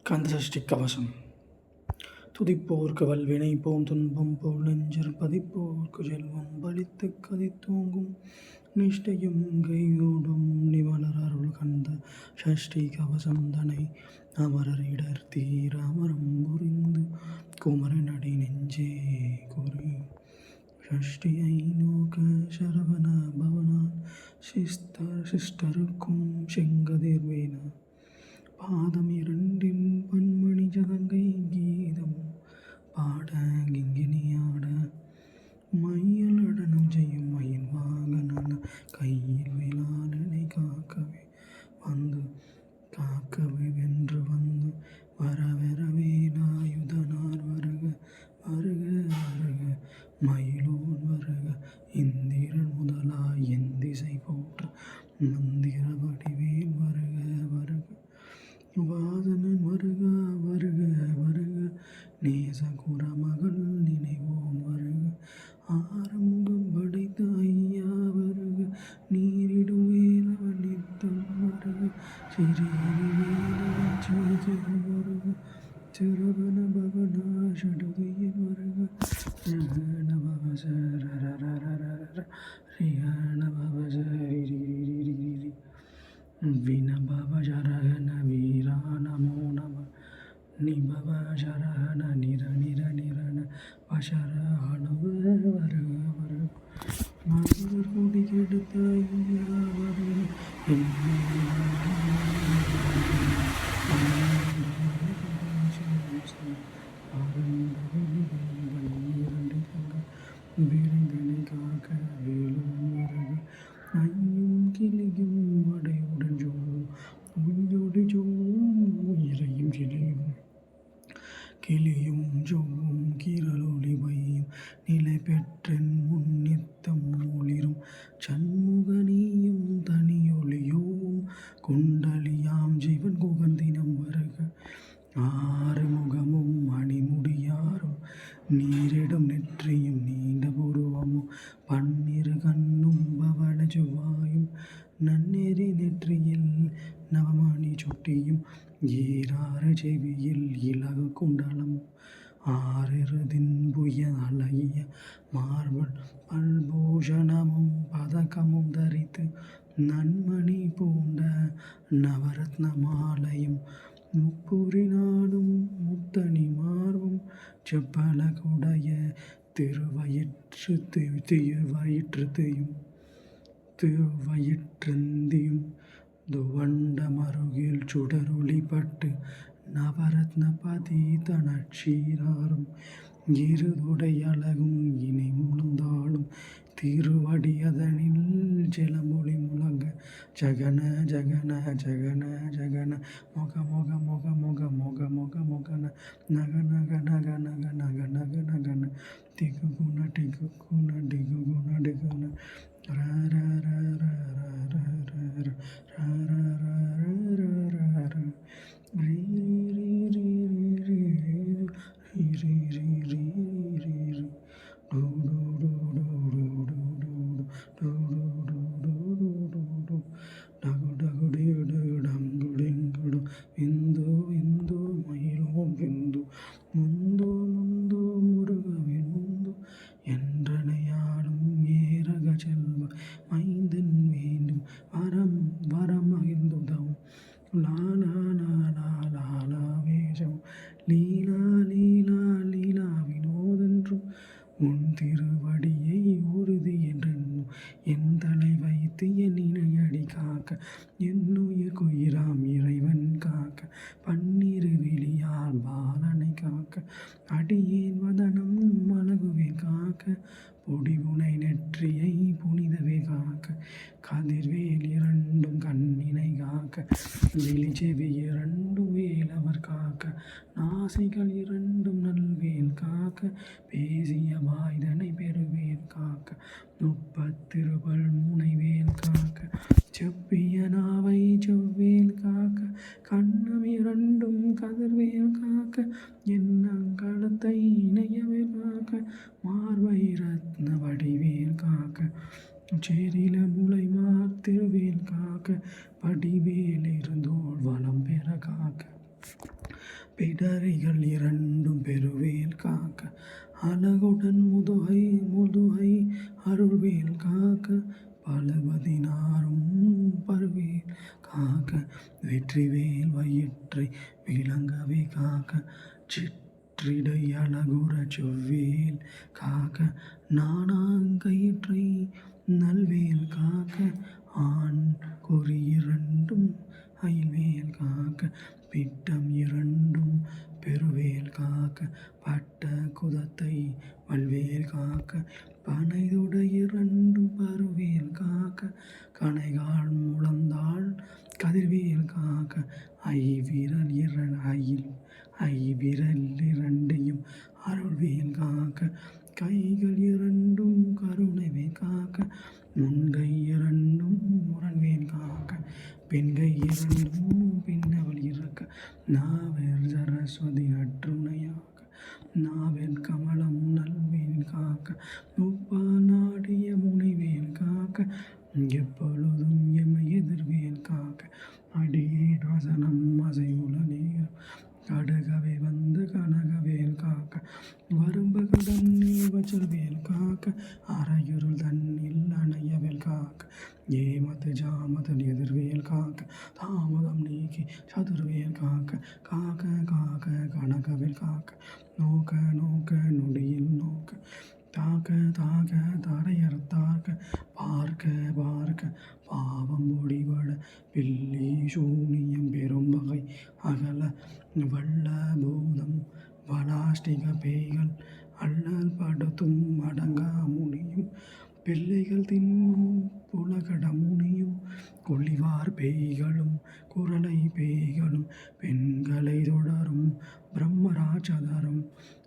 கந்தசஷ்டி கவசம். துதிப்போர்க்கு வல்வினை போம் துன்பம் போல் நெஞ்சர் பதிப்போர்க்கு செல்வம் பலித்துக் கதித்தோங்கும் நிஷ்டையும் கைகூடும் நிமலர் அருள் கந்த சஷ்டி கவசம் தனை அமரர் இடர் தீர அமரம் புரிந்து குமரனடி நெஞ்சே குறி சஷ்டியை நோக்க சரவண பவனான் சிஸ்டருக்கும் செங்கதிர்வேன பாதம் இரண்டின் பன்மணி ஜதங்கை கீதம் பாட கிங்கினியாட மையல் நடனம் செய்யும் மயில் வாகனன கையில் வேளாளனை காக்கவே வென்று வந்து வரவே நாயுதனார் வருக வருக வருக மயிலோன் வருக இந்திரன் முதலாய் என் திசை போற்ற மந்திர வடிவேல் வருக வருக வாசனன் வருக வருக வருக நேச குரமகள் நினைவோன் வருக ஆறுமுகம் படைத்த ஐயா வருக நீரிடும் வேலவன் நித்தம் வருக சிறியவன் வருக சிறுவன பவனா ஷடுதியின் வருக ரகண பவசரரரரர ரிகண பவசரிரிரிரிரி வினபவ சரஹண வீரா நமோ நம நிபவ சரஹண நிரண வசரஹணவ வருக வருக மனிதர் கொடி கெடுத்த ஐயா வருக விரைந்தனை காக்க வேலும் வருக ஐயும் கிளியும் அடையுடன் ஜோவும் உயிரோடு ஜோவும் உயிரையும் கிளியும் ஜோவும் கீரலொளி பையும் நிலை பெற்றென் முன்னித்தம் ஒளிரும் சண்முகனியும் தனியொளியோவும் குண்டலியாம் ஜீவன் குகந்தினம் வருக ஆறுமுகமும் மணிமுடியாரும் நீரிடும் நெற்றியும் நீண்ட புருவமும் பன்னிரு கண்ணும் பவள சுவாயும் நன்னெறி நெற்றியில் நவமணி சுட்டியும் ஈராறு செவியில் இலகு குண்டலம் ஆறிருதின் புய அழகிய மார்பல் பல்பூஷணமும் பதக்கமும் தரித்து நன்மணி பூண்ட நவரத்ன மாலையும் முப்புரினாலும் முத்தனி மார்பும் செப்பலகுடைய திருவயிற்றந்தியும் துவண்ட மருகில் சுடரொளிப்பட்டு நவரத்ன பதி தனட்சீராரும் இருதுடை அழகும் இணை முழந்தாளும் திருவடியதனில் ஜெலமொழி முழங்க ஜகன ஜகன ஜகன ஜகன மொக மொக மொக மொக மொக மொக மொகன நக நக நக நக நக நக நகன திகு குண டிகு குண டிகு குண டிகுண ர ர ர ர ர ர ர ர ர ர ர ரீ ரீ ரீ ரீ ரீ ரீ ரீ ரீ ரீ டூ டூ டூ டூ டூ டூ டூ டூ டூ டகு டகு டிகு டிகு டங்கு டிங்குடு விந்து விந்து மயிலோம் விந்து முந்து முந்து முருகவில் முந்து என்றனையாடும் ஏரக செல்வ மைந்தன் வேண்டும் வரம் வரம் மகிழ்ந்துதவும் லாலா லாலா லாலா வேஷம் லீலா லீலா லீலா வினோதென்றும் உன் திருவடியை உறுதி என்றென்னும் என் தலை வைத்து என் இணையடி காக்க என்னுயிர் குயிராம் இறைவன் காக்க பன்னிரு விழியால் பாலனை காக்க அடியேன் வதனம் அழகுவேன் காக்க பொடிபுனை நெற்றியை புனிதவே காக்க கதிர்வேல் இரண்டும் கண்ணினை காக்க விழிச்செவி இரண்டும் வேலவர் காக்க நாசிகள் இரண்டும் நல்வேல் காக்க பேசிய வாய்தனை பெருவேல் காக்க முப்பத்திருபல் முனைவேல் காக்க செப்பிய நாவை செவ்வேல் காக்க கண்ணம் இரண்டும் கதிர்வேல் காக்க எண்ணங்கழுத்தை இணையவேல் காக்க மார்பை ரத்ன வடிவேல் காக்க சேரில முளை திருவேல் காக்க படிவேல் இருந்தோள் வளம் பெற காக்க பிடரிகள் இரண்டும் பெருவேல் காக்க அழகுடன் முதுகை முதுகை அருள்வேல் காக்க பல 16 பருவேல் காக்க வெற்றிவேல் வயிற்றை விளங்கவே காக்க சிற்றிடை அழகுற செவ்வேல் காக்க நாணாங்கயிற்றை நல்வேல் காக்க ஆண் குறி இரண்டும் ஐவேல் காக்க பிட்டம் இரண்டும் பெருவேல் காக்க பட்ட குதத்தை வல்வேல் காக்க பனைதொடை இரண்டும் பருவேல் காக்க கணைகால் முழந்தாள் கதிர்வேல் காக்க ஐவிரல் இரண்டையும் அருள்வேல் காக்க கைகள் இரண்டும் கருணைவேல் காக்க முன்கை இரண்டும் முரண்வேல் காக்க பெண்கை இரண்டும் பின்னவள் இருக்க நாவேல் சரஸ்வதி நற்றுணையாக நாவேல் கமலம் நல்வேல் காக்க முப்பால் நாடிய முனைவேல் காக்க எப்பொழுதும் எமை எதிர்வேல் காக்க அடியே வசனம் அசைவுல நேரம் கடுகவே வந்து கனகவேல் காக்க வரும்பகல் தன்னில் வச்சல்வேல் காக்க அரையுருள் தன்னில் அணையவேல் காக்க ஏமது ஜாமதன் எதிர்வேல் காக்க தாமதம் நீக்கி சதுர்வேல் காக்க காக்க காக்க கனகவேல் காக்க நோக்க நோக்க நொடியில் நோக்க தாக்க தாக்க தரையறுத்தாக்க பார்க்க பார்க்க பாவம் ஒடிபட பில்லி சூனியம் பெரும் வகை அகல வல்ல பூதம் வலாஷ்டிக பேய்கள் அல்லல் படுத்தும் அடங்கா முனியும் பிள்ளைகள் தின்னும் புலகட முனியும் கொள்ளிவார் பேய்களும் குரலை பேய்களும் பெண்களை தொடரும் பிரம்மராட்சதரும்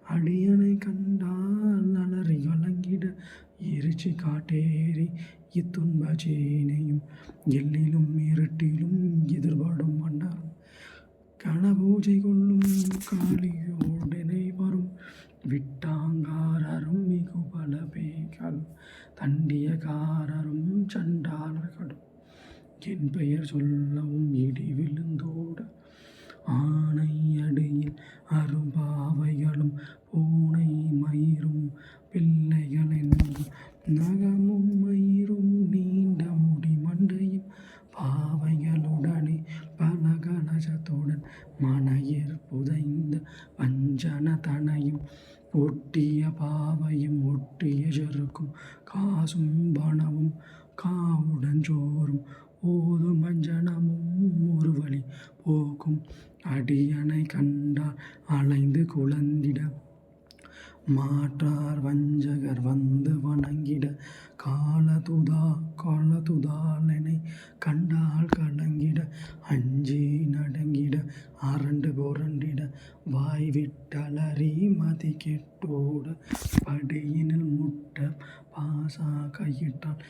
அடியனை கண்டால் அலறி கலங்கிட எரிச்சி காட்டேறி இத்துன்ப சேனையும் எல்லிலும் இருட்டிலும் எதிர்படும் மன்னரும் கனபூஜை கொள்ளும் காளியோடனை வரும் விட்டாங்காரரும் மிகு பல பேய்களும் தண்டியக்காரரும் சண்டாளர்களும் என் பெயர் சொல்லவும் இடி விழுந்தோட ஆனை அடியில் அரும்பாவைகளும் பூனை மயிரும் பிள்ளைகள் என்னும் நகமும் மயிரும் நீண்ட முடி மண்டையும் பாவைகளுடனே பல கலசத்துடன் மனையர் புதைந்த வஞ்சன தனையும் ஒட்டிய பாவையும் ஒட்டிய செருக்கும் காசும் பணமும் காவுடன் சோறும் ஓதும் வஞ்சனமும் ஒரு வழி போக்கும் அடியனை கண்டால் அலைந்து குழந்திட மாற்றார் வஞ்சகர் வந்து வணங்கிட காலதுதாலனை கண்டால் கலங்கிட அஞ்சி நடங்கிட அரண்டு புரண்டிட வாய் விட்டலறி மதி கெட்டோட படியினில் முட்ட பாசா கையிட்டால்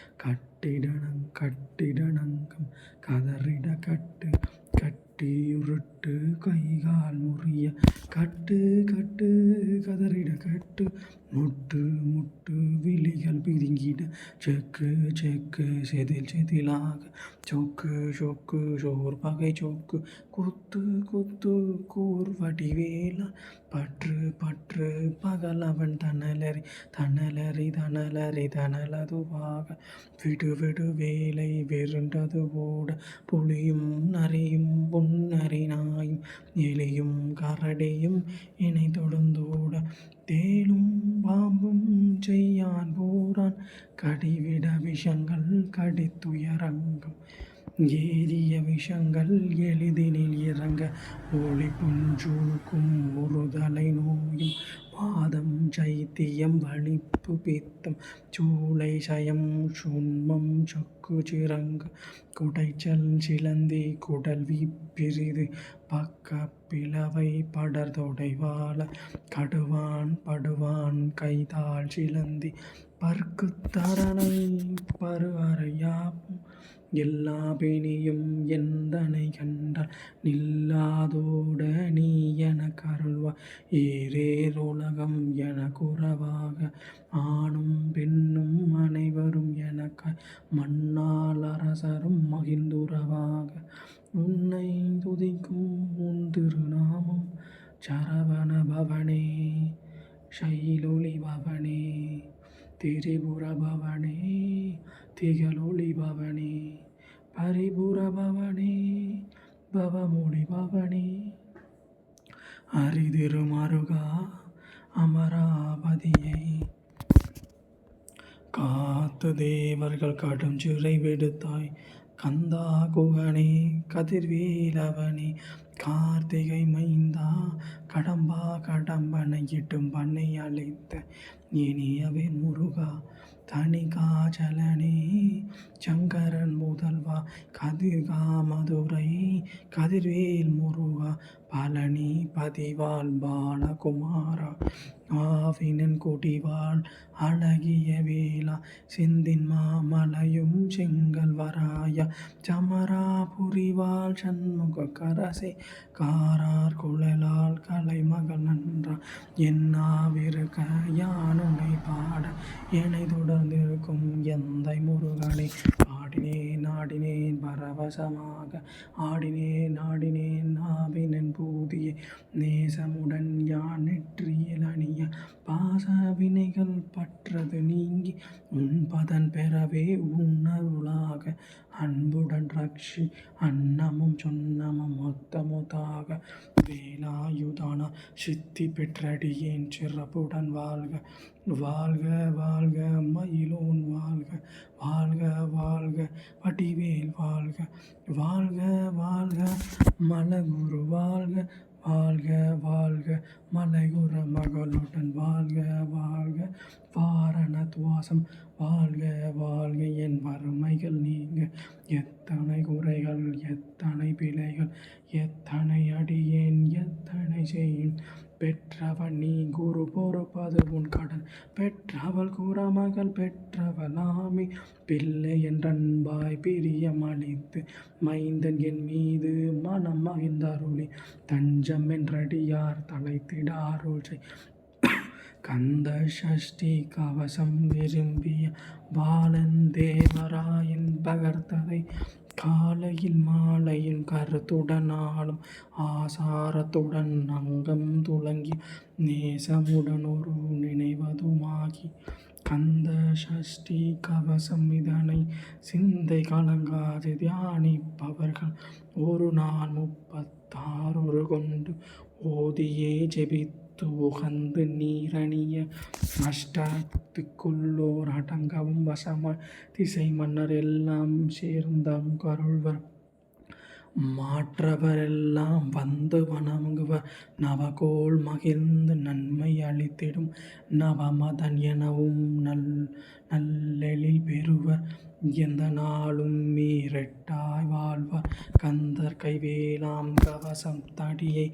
கட்டிடனங்கம் கதறிட கட்டு கட்டியுருட்டு கைகால் முறிய கட்டு கட்டு கதறிட கட்டு முட்டு முட்டு விழிகள் பிதுங்கிட செக்கு செக்கு செதில் செதிலாக சொக்கு சொக்கு சோர் பகை சொக்கு குத்து குத்து கூர் வடிவேலா பற்று பற்று பகலவன் தனலறி தனலறி தனலறி தனலதுவாக விடு விடு வேலை வெருண்டது போட புலியும் நரியும் பொன்னரி நாயும் எலியும் கரடியும் இணை தொடுந்தோட தேலும் பாம்பும் செய்யான் போரான் கடிவிட விஷங்கள் கடித்துயரங்கம் ஏறிய விஷங்கள் எளிதினில் இறங்க ஒளி புஞ்சூக்கும் முறுதலை நோயும் பாதம் சைத்தியம் வலிப்பு பித்தம் சூளை சயம் சுண்மம் சொக்கு சிறங்க குடைச்சல் சிலந்தி குடல் பிரிது பக்க பிளவை படர்தொடை வாழ கடுவான் படுவான் கைதாள் சிலந்தி பற்கு தரணை பரு அறையாப்பும் எல்லா பிணியும் எந்தனை கண்டால் நில்லாதோட நீ என கருள்வா ஏரேர் உலகம் என குறவாக ஆணும் பெண்ணும் அனைவரும் எனக்கு மண்ணால் அரசரும் மகிழ்ந்துறவாக உன்னை துதிக்கும் உன் திருநாமம் சரவண பவனே சைலொளி பவனே திரிபுர பவனே திகழொளி பவனே பரிபுர பவனே பவமொழி பவனே அரிதிருமருகா அமராவதியை காத்து தேவர்கள் கடும் சிறை விடுத்தாய் கந்தா குகனே கதிர்வேலவனே கார்த்திகை மைந்தா கடம்பா கடம்பனை இட்டும் பண்ணை அழைத்த இனியவே முருகா தனி காஜலனே சங்கரன் முதல்வா கதிர்கா மதுரை கதிர்வேல் முருகா பழனி பதிவாள் பாலகுமாரா ஆவினன் கொடிவாள் அழகிய வேளா செந்தின் மாமலையும் செங்கல் வராய சமராபுரிவாள் சண்முக கரசே காரார் குழலால் கலைமகள் நன்றா என்னாவிருக்க யானுனை பாட என்னை தொடர்ந்திருக்கும் எந்தை முருகனை ஆடினேன் ஆடினேன் பரவசமாக ஆடினேன் ஆடினேன் ஆவினன் பூதிய நேசமுடன் யான் நெற்றியில் அணிய பாச வினைகள் பற்றது நீங்கி உண்பதன் பெறவே உணருளாக அன்புடன் ரக்ஷி அன்னமும் சொன்னமும் மொத்தமுதாக வேலாயுதான சித்தி பெற்றடியேன் சிறப்புடன் வாழ்க வாழ்க வாழ்க மயிலோன் வாழ்க வாழ்க வாழ்க வடிவேல் வாழ்க வாழ்க வாழ்க மலகுரு வாழ்க வாழ்க வாழ்க மலையுற மகளுடன் வாழ்க வாழ்க வாரணத்வாசம் வாழ்க வாழ்க என் வறுமைகள் நீங்க எத்தனை குறைகள் எத்தனை பிழைகள் எத்தனை அடியேன் எத்தனை செய்யும் பெற்றவன் நீ குரு பொறுப்பது உன் கடன் பெற்றவள் குறமகள் பெற்றவளாமி பிள்ளை என்றன்பாய் பிரியமளித்து மைந்தன் என் மீது மனம் மகிழ்ந்தருளி தஞ்சம் என்றடியார் தலைத்திடாரோசை கந்த சஷ்டி கவசம் விரும்பிய பாலன் தேவராயன் பகர்த்ததை காலையில் மாலையில் கருத்துடன் ஆளும் ஆசாரத்துடன் அங்கம் துளங்கி நேசமுடன் ஒரு நினைவதுமாகி கந்த சஷ்டி கவசம் இதனை சிந்தை கலங்காது தியானிப்பவர்கள் ஒரு நாள் 36 கொண்டு ஓதியே ஜெபித்து உகந்து நீரணிய அஷ்டத்துக்குள்ளோர் அடங்கவும் வசமாய் திசை மன்னர் எல்லாம் சேர்ந்தம் கருள்வர் மாற்றவரெல்லாம் வந்து வணங்குவர் நவகோள் மகிழ்ந்து நன்மை அளித்திடும் நவமதன் எனவும் நல்லெழில் பெறுவர் எந்த நாளும் மீரெட்டாய் வாழ்வர் கந்தர் கைவேலாம் கவசம் தடியை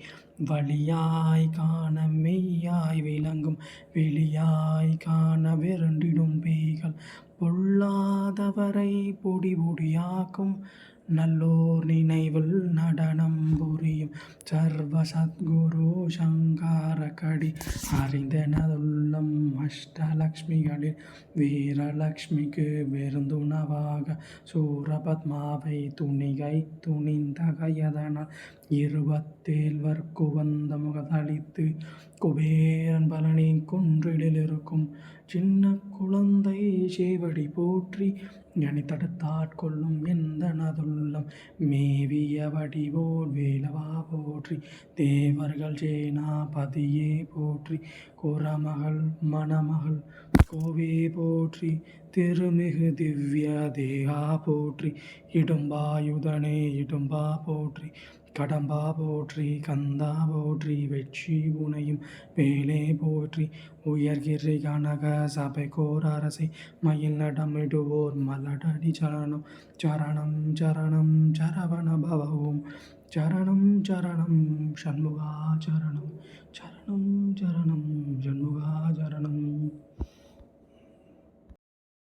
வழியாய் காண மெய்யாய் விளங்கும் வெளியாய் காண விரண்டிடும் பேய்கள் பொல்லாதவரை பொடி பொடியாக்கும் நல்லோர் நினைவில் நடனம் புரியும் சர்வ சத்குரு சங்காரகடி அறிந்தனதுள்ளம் அஷ்டலக்ஷ்மிகளில் வீரலக்ஷ்மிக்கு விருந்துணவாக சூரபத்மாவை துணிகை துணிந்தகையதனால் 27 குவந்த முகதளித்து குபேரன் பழனி குன்றிலில் இருக்கும் சின்ன குழந்தை சேவடி போற்றி ஞானி தடுத்தாட்கொள்ளும் எந்தனதுள்ளம் மேவிய வடிவோர் வேலவா போற்றி தேவர்கள் சேனாபதியே போற்றி குறமகள் மணமகள் கோவே போற்றி திருமிகு திவ்ய தேகா போற்றி இடும்பாயுதனே இடும்பா போற்றி கடம்பா போற்றி கந்தா போற்றி வெற்றி உனையும் வேலே போற்றி உயர்கிரி கனக சபை கோர் அரசை மயில் நடமிடுவோர் மலடடி சரணம் சரணம் சரணம் சரவண பவவும் சரணம் சரணம் சண்முகா சரணம் சரணம் சரணம் சண்முகா சரணம்.